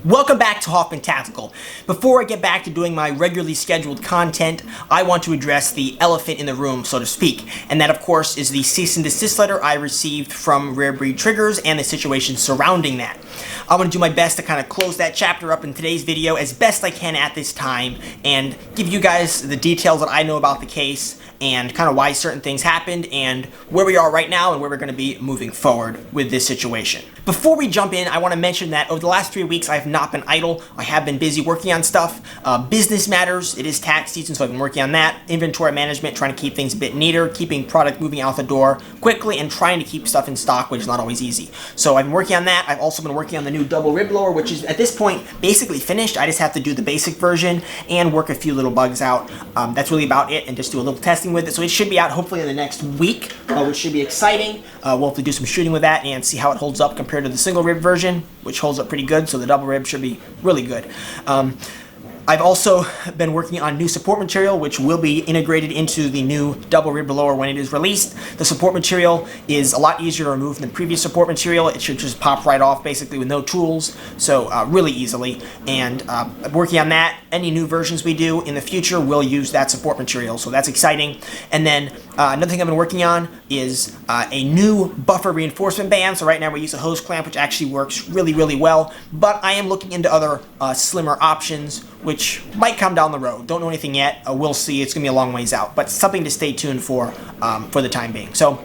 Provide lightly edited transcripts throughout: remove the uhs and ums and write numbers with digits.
Welcome back to Hoffman Tactical. Before I get back to doing my regularly scheduled content, I want to address the elephant in the room, so to speak, and that of course is the cease and desist letter I received from Ribri Triggers and the situation surrounding that. I'm going to do my best to kind of close that chapter up in today's video as best I can at this time and give you guys the details that I know about the case and kind of why certain things happened and where we are right now and where we're going to be moving forward with this situation. Before we jump in, I want to mention that over the last 3 weeks I have not been idle. I have been busy working on stuff. Business matters. It is tax season, so I've been working on that. Inventory management, trying to keep things a bit neater, keeping product moving out the door quickly, and trying to keep stuff in stock, which is not always easy. So I've been working on that. I've also been working on the new double rib blower, which is at this point basically finished. I just have to do the basic version and work a few little bugs out. That's really about it, and just do a little testing with it. So it should be out hopefully in the next week, which should be exciting. We'll have to do some shooting with that and see how it holds up compared to the single rib version, which holds up pretty good. So the double rib should be really good. I've also been working on new support material, which will be integrated into the new double rib blower when it is released. The support material is a lot easier to remove than previous support material. It should just pop right off basically with no tools, so really easily. And I'm working on that. Any new versions we do in the future will use that support material, so that's exciting. And then another thing I've been working on is a new buffer reinforcement band. So right now we use a hose clamp, which actually works really, really well. But I am looking into other slimmer options, which might come down the road. Don't know anything yet. We'll see. It's going to be a long ways out, but something to stay tuned for the time being. So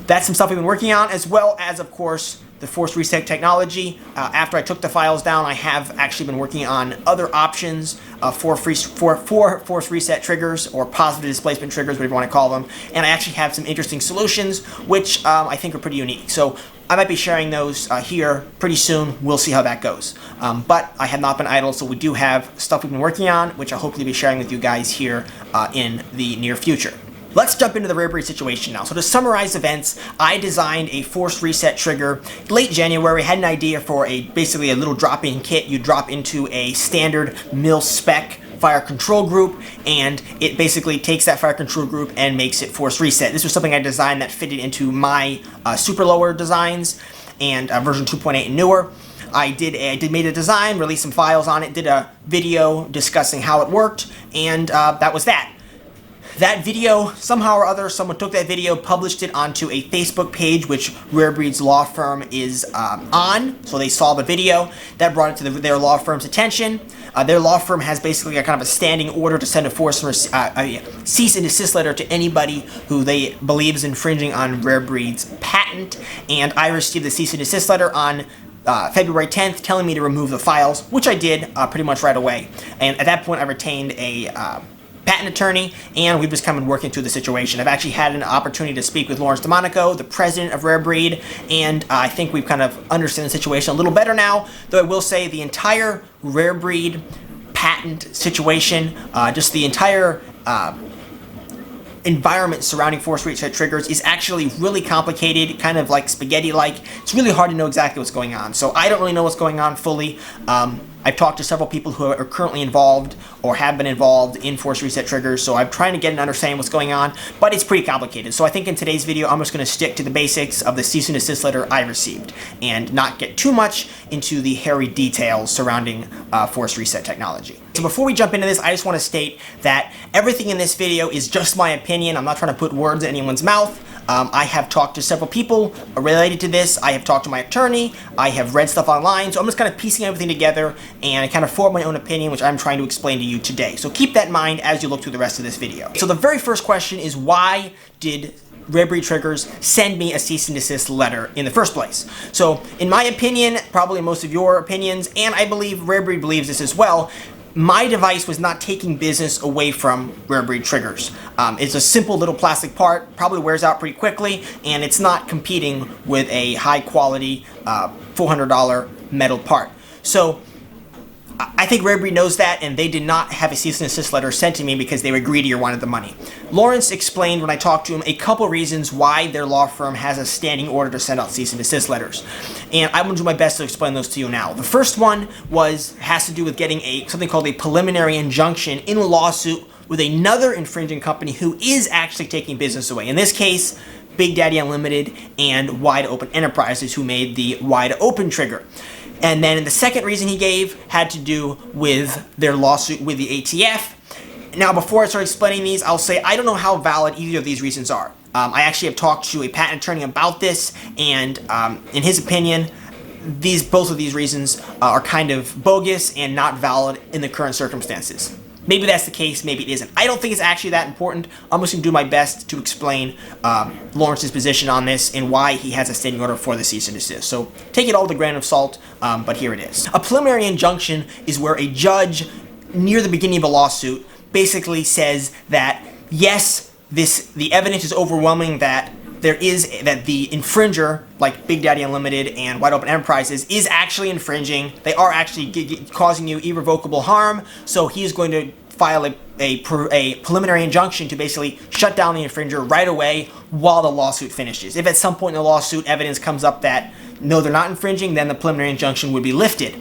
that's some stuff we've been working on, as well as, of course, the force reset technology. After I took the files down, I have actually been working on other options for force reset triggers, or positive displacement triggers, whatever you want to call them. And I actually have some interesting solutions, which I think are pretty unique. So I might be sharing those here pretty soon. We'll see how that goes. But I have not been idle, so we do have stuff we've been working on, which I'll hopefully be sharing with you guys here in the near future. Let's jump into the Ribri situation now. So to summarize events, I designed a force reset trigger late January. Had an idea for basically a little drop-in kit. You drop into a standard mil-spec fire control group, and it basically takes that fire control group and makes it force reset. This was something I designed that fitted into my super lower designs and version 2.8 and newer. I made a design, released some files on it, did a video discussing how it worked, and that was that. That video, somehow or other, someone took that video, published it onto a Facebook page, which Ribri's law firm is on. So they saw the video. That brought it to their law firm's attention. Their law firm has basically a kind of a standing order to send a cease and desist letter to anybody who they believe is infringing on Ribri's patent. And I received the cease and desist letter on February 10th, telling me to remove the files, which I did pretty much right away. And at that point, I retained a patent attorney, and we've just come and working through the situation. I've actually had an opportunity to speak with Lawrence DeMonico, the president of Ribri, and I think we've kind of understand the situation a little better now, though I will say the entire Ribri patent situation, just the entire environment surrounding force reset triggers is actually really complicated, kind of like spaghetti-like. It's really hard to know exactly what's going on. So I don't really know what's going on fully. I've talked to several people who are currently involved or have been involved in force reset triggers, so I'm trying to get an understanding what's going on, but it's pretty complicated. So I think in today's video, I'm just going to stick to the basics of the cease and desist letter I received and not get too much into the hairy details surrounding force reset technology. So before we jump into this, I just want to state that everything in this video is just my opinion. I'm not trying to put words in anyone's mouth. I have talked to several people related to this. I have talked to my attorney. I have read stuff online. So I'm just kind of piecing everything together and I kind of form my own opinion, which I'm trying to explain to you today. So keep that in mind as you look through the rest of this video. So the very first question is, why did Ribri Triggers send me a cease and desist letter in the first place? So in my opinion, probably most of your opinions, and I believe Ribri believes this as well, my device was not taking business away from Ribri Triggers. It's a simple little plastic part, probably wears out pretty quickly, and it's not competing with a high quality $400 metal part. So I think Ribri knows that, and they did not have a cease and desist letter sent to me because they were greedy or wanted the money. Lawrence explained when I talked to him a couple reasons why their law firm has a standing order to send out cease and desist letters. And I'm going to do my best to explain those to you now. The first one has to do with getting something called a preliminary injunction in a lawsuit with another infringing company who is actually taking business away. In this case, Big Daddy Unlimited and Wide Open Enterprises, who made the Wide Open trigger. And then the second reason he gave had to do with their lawsuit with the ATF. Now, before I start explaining these, I'll say I don't know how valid either of these reasons are. I actually have talked to a patent attorney about this, and in his opinion, both of these reasons are kind of bogus and not valid in the current circumstances. Maybe that's the case, maybe it isn't. I don't think it's actually that important. I'm just going to do my best to explain Lawrence's position on this and why he has a standing order for the cease and desist. So take it all with a grain of salt, but here it is. A preliminary injunction is where a judge, near the beginning of a lawsuit, basically says that, yes, the evidence is overwhelming that the infringer, like Big Daddy Unlimited and Wide Open Enterprises, is actually infringing. They are actually causing you irrevocable harm, so he is going to file a preliminary injunction to basically shut down the infringer right away while the lawsuit finishes. If at some point in the lawsuit evidence comes up that, no, they're not infringing, then the preliminary injunction would be lifted.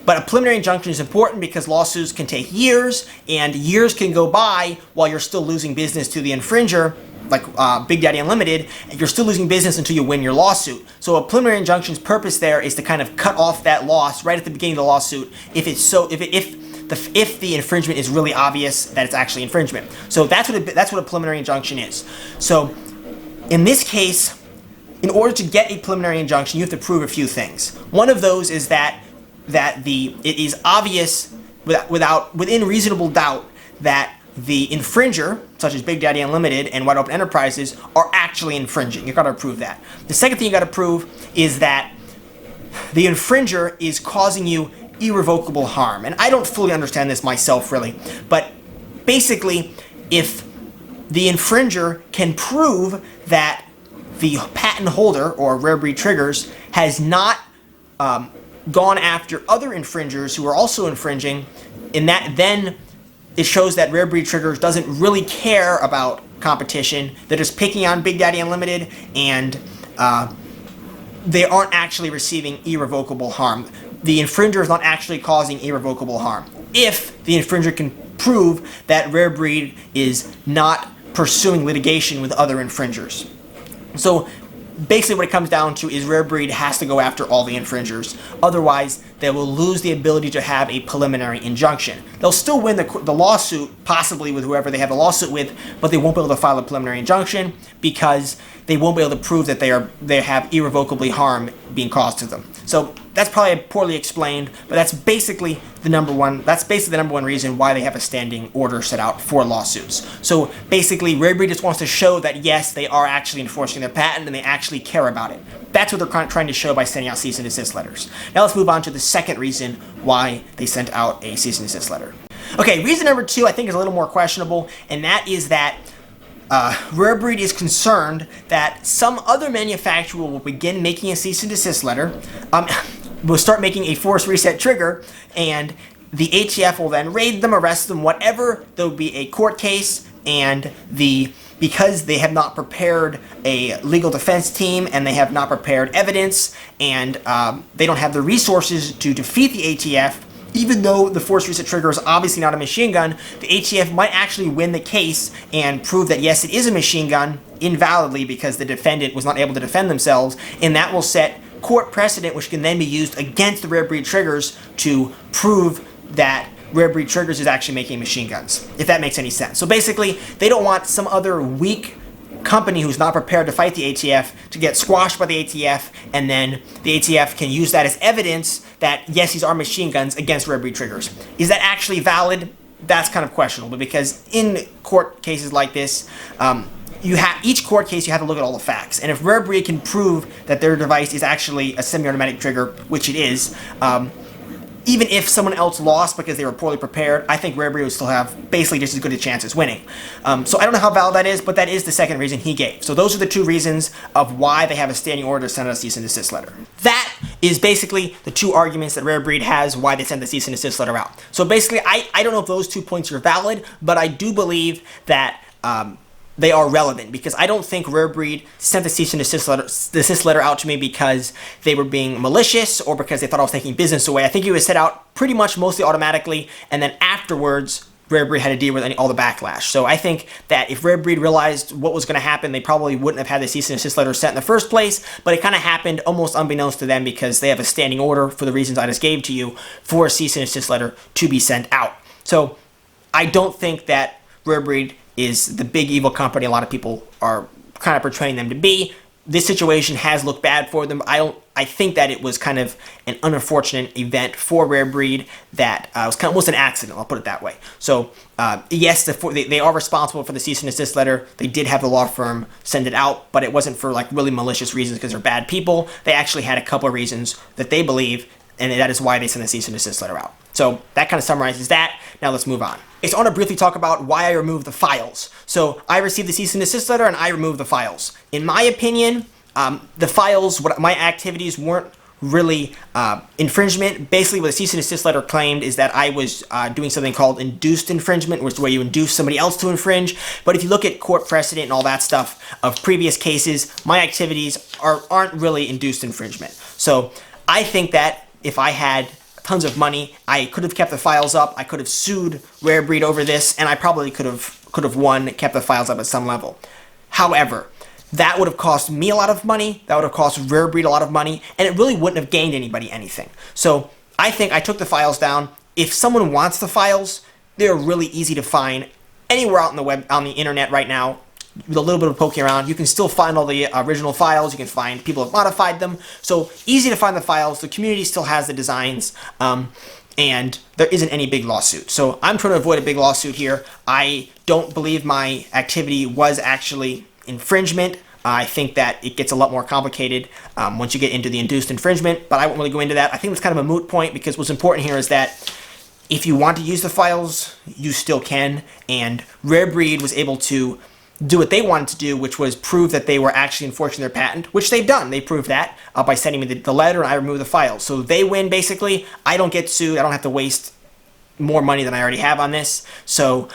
But a preliminary injunction is important because lawsuits can take years, and years can go by while you're still losing business to the infringer, like Big Daddy Unlimited, and you're still losing business until you win your lawsuit. So a preliminary injunction's purpose there is to kind of cut off that loss right at the beginning of the lawsuit if the infringement is really obvious that it's actually infringement. So that's what a preliminary injunction is. So in this case, in order to get a preliminary injunction, you have to prove a few things. One of those is that it is obvious within reasonable doubt that the infringer, such as Big Daddy Unlimited and Wide Open Enterprises, are actually infringing. You've got to prove that. The second thing you got to prove is that the infringer is causing you irrevocable harm. And I don't fully understand this myself, really. But basically, if the infringer can prove that the patent holder, or Ribri Triggers, has not gone after other infringers who are also infringing, then it shows that Ribri Triggers doesn't really care about competition. They're just picking on Big Daddy Unlimited, and they aren't actually receiving irrevocable harm. The infringer is not actually causing irrevocable harm. If the infringer can prove that Ribri is not pursuing litigation with other infringers. So basically what it comes down to is Ribri has to go after all the infringers. Otherwise, they will lose the ability to have a preliminary injunction. They'll still win the lawsuit, possibly with whoever they have the lawsuit with, but they won't be able to file a preliminary injunction because they won't be able to prove that they have irrevocably harm being caused to them. So that's probably poorly explained, but that's basically the number one reason why they have a standing order set out for lawsuits. So basically, Ribri just wants to show that yes, they are actually enforcing their patent and they actually care about it. That's what they're trying to show by sending out cease and desist letters. Now let's move on to the second reason why they sent out a cease and desist letter. Okay, reason number 2 I think is a little more questionable, and that is that Ribri is concerned that some other manufacturer will begin making a cease and desist letter, will start making a force reset trigger, and the ATF will then raid them, arrest them, whatever. There will be a court case, and because they have not prepared a legal defense team and they have not prepared evidence, and they don't have the resources to defeat the ATF, even though the force reset trigger is obviously not a machine gun, the ATF might actually win the case and prove that yes, it is a machine gun invalidly because the defendant was not able to defend themselves, and that will set court precedent which can then be used against the Ribri Triggers to prove that Ribri Triggers is actually making machine guns, if that makes any sense. So basically, they don't want some other weak company who's not prepared to fight the ATF to get squashed by the ATF, and then the ATF can use that as evidence that yes, these are machine guns against Ribri Triggers. Is that actually valid? That's kind of questionable, because in court cases like this, each court case you have to look at all the facts, and if Ribri can prove that their device is actually a semi-automatic trigger, which it is, even if someone else lost because they were poorly prepared, I think Ribri would still have basically just as good a chance as winning. So I don't know how valid that is, but that is the second reason he gave. So those are the 2 reasons of why they have a standing order to send out a cease and desist letter. That is basically the 2 arguments that Ribri has why they sent the cease and desist letter out. So basically, I don't know if those 2 points are valid, but I do believe that they are relevant, because I don't think Ribri sent the cease and desist letter out to me because they were being malicious or because they thought I was taking business away. I think it was set out pretty much mostly automatically, and then afterwards, Rare Breed had to deal with all the backlash. So I think that if Rare Breed realized what was going to happen, they probably wouldn't have had the cease and desist letter sent in the first place, but it kind of happened almost unbeknownst to them because they have a standing order for the reasons I just gave to you for a cease and desist letter to be sent out. So I don't think that Rare Breed is the big evil company a lot of people are kind of portraying them to be. This situation has looked bad for them. I think that it was kind of an unfortunate event for Rare Breed that was kind of almost an accident, I'll put it that way. So, yes, they are responsible for the cease and desist letter. They did have the law firm send it out, but it wasn't for like really malicious reasons because they're bad people. They actually had a couple of reasons that they believe, and that is why they sent the cease and desist letter out. So that kind of summarizes that. Now let's move on. So I want to briefly talk about why I removed the files. So I received the cease and desist letter and I removed the files. In my opinion, the files, my activities weren't really infringement. Basically what the cease and desist letter claimed is that I was doing something called induced infringement, which is where you induce somebody else to infringe. But if you look at court precedent and all that stuff of previous cases, my activities aren't really induced infringement. So I think that if I had tons of money, I could have kept the files up, I could have sued Rare Breed over this, and I probably could have won, kept the files up at some level. However, that would have cost me a lot of money, that would have cost Rare Breed a lot of money, and it really wouldn't have gained anybody anything. So I think I took the files down. If someone wants the files, they're really easy to find anywhere out on the web, on the internet right now. With a little bit of poking around, you can still find all the original files. You can find people have modified them. So easy to find the files. The community still has the designs, and there isn't any big lawsuit. So I'm trying to avoid a big lawsuit here. I don't believe my activity was actually infringement. I think that it gets a lot more complicated once you get into the induced infringement, but I won't really go into that. I think it's kind of a moot point because what's important here is that if you want to use the files, you still can, and Rare Breed was able to do what they wanted to do, which was prove that they were actually enforcing their patent, which they've done. They proved that by sending me the letter, and I removed the files. So they win, basically. I don't get sued. I don't have to waste more money than I already have on this. So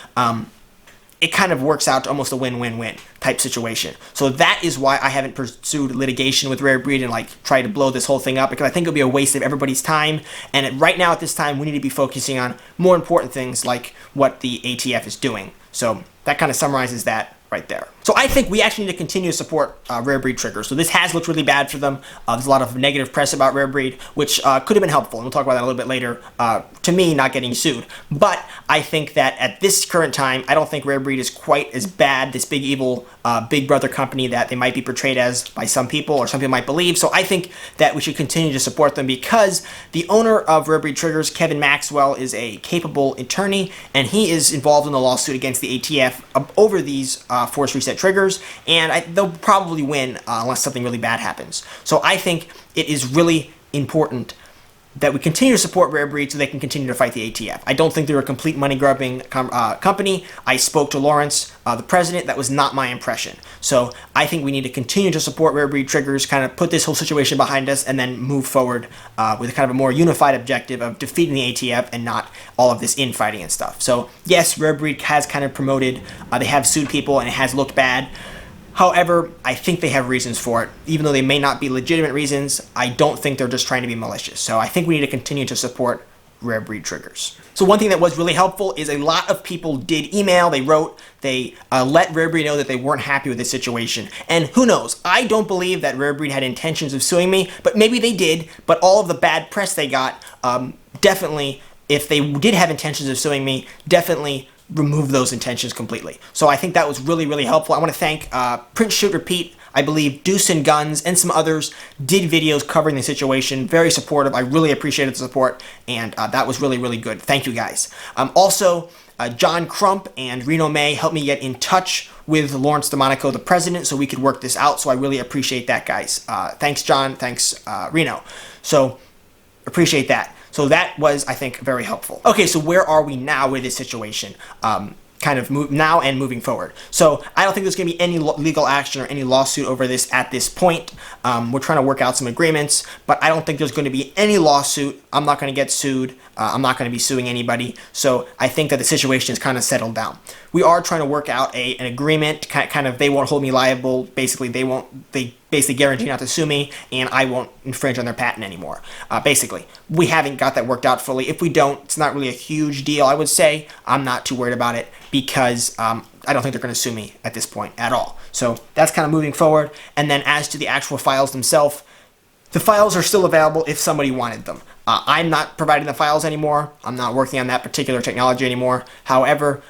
it kind of works out to almost a win-win-win type situation. So that is why I haven't pursued litigation with Rare Breed and like try to blow this whole thing up, because I think it'll be a waste of everybody's time. And right now at this time, we need to be focusing on more important things like what the ATF is doing. So that kind of summarizes that right there. So I think we actually need to continue to support Rare Breed triggers. So this has looked really bad for them. There's a lot of negative press about Rare Breed, which could have been helpful. And we'll talk about that a little bit later, to me not getting sued. But I think that at this current time, I don't think Rare Breed is quite as bad, this big evil big brother company that they might be portrayed as by some people, or some people might believe. So I think that we should continue to support them because the owner of Rare Breed Triggers, Kevin Maxwell, is a capable attorney, and he is involved in the lawsuit against the ATF over these force reset triggers, and they'll probably win unless something really bad happens. So I think it is really important that we continue to support Rare Breed so they can continue to fight the ATF. I don't think they're a complete money-grubbing company. I spoke to Lawrence, the president. That was not my impression. So I think we need to continue to support Rare Breed Triggers, kind of put this whole situation behind us, and then move forward with kind of a more unified objective of defeating the ATF and not all of this infighting and stuff. So yes, Rare Breed has kind of promoted, they have sued people, and it has looked bad. However, I think they have reasons for it. Even though they may not be legitimate reasons, I don't think they're just trying to be malicious. So I think we need to continue to support Rare Breed Triggers. So one thing that was really helpful is a lot of people did email, they wrote, they let Rare Breed know that they weren't happy with this situation. And who knows, I don't believe that Rare Breed had intentions of suing me, but maybe they did. But all of the bad press they got, definitely, if they did have intentions of suing me, definitely remove those intentions completely. So I think that was really, really helpful. I want to thank Print, Shoot, Repeat. I believe Deuce and Guns and some others did videos covering the situation. Very supportive. I really appreciated the support, and that was really, really good. Thank you guys. Also, John Crump and Reno May helped me get in touch with Lawrence DeMonico, the president, so we could work this out. So I really appreciate that, guys. Thanks, John. Thanks, Reno. So appreciate that. So that was, I think, very helpful. Okay, so where are we now with this situation? Kind of now and moving forward. So I don't think there's going to be any legal action or any lawsuit over this at this point. We're trying to work out some agreements, but I don't think there's going to be any lawsuit. I'm not going to get sued. I'm not going to be suing anybody. So I think that the situation is kind of settled down. We are trying to work out an agreement. Kind of, they won't hold me liable. Basically, they basically guarantee not to sue me, and I won't infringe on their patent anymore. Basically, we haven't got that worked out fully. If we don't, it's not really a huge deal, I would say. I'm not too worried about it because I don't think they're going to sue me at this point at all. So that's kind of moving forward. And then as to the actual files themselves, the files are still available if somebody wanted them. I'm not providing the files anymore. I'm not working on that particular technology anymore. However,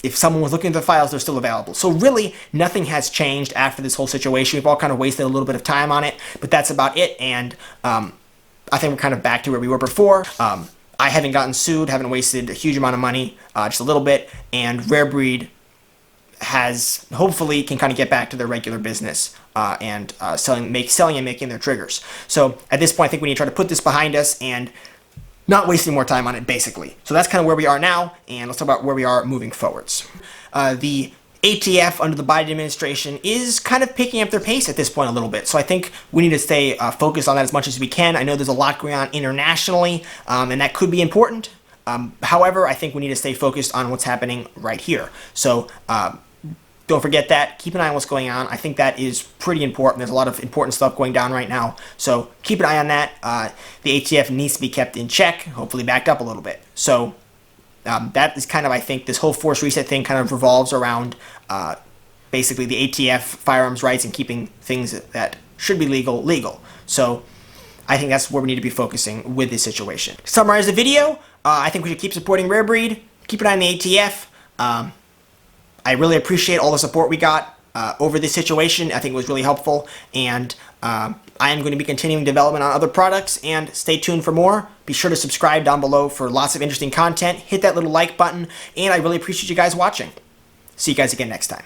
if someone was looking at the files, they're still available. So really, nothing has changed after this whole situation. We've all kind of wasted a little bit of time on it, but that's about it. And I think we're kind of back to where we were before. I haven't gotten sued, haven't wasted a huge amount of money, just a little bit. And Ribri has hopefully can kind of get back to their regular business and selling and making their triggers. So at this point, I think we need to try to put this behind us and not wasting more time on it, basically. So that's kind of where we are now, and let's talk about where we are moving forwards. The ATF under the Biden administration is kind of picking up their pace at this point a little bit. So I think we need to stay focused on that as much as we can. I know there's a lot going on internationally, and that could be important. However, I think we need to stay focused on what's happening right here. So don't forget that. Keep an eye on what's going on. I think that is pretty important. There's a lot of important stuff going down right now. So keep an eye on that. The ATF needs to be kept in check, hopefully backed up a little bit. So that is kind of, I think, this whole force reset thing kind of revolves around basically the ATF firearms rights and keeping things that should be legal. So I think that's where we need to be focusing with this situation. To summarize the video, I think we should keep supporting Rare Breed, keep an eye on the ATF. I really appreciate all the support we got over this situation. I think it was really helpful, and I am going to be continuing development on other products, and stay tuned for more. Be sure to subscribe down below for lots of interesting content. Hit that little like button, and I really appreciate you guys watching. See you guys again next time.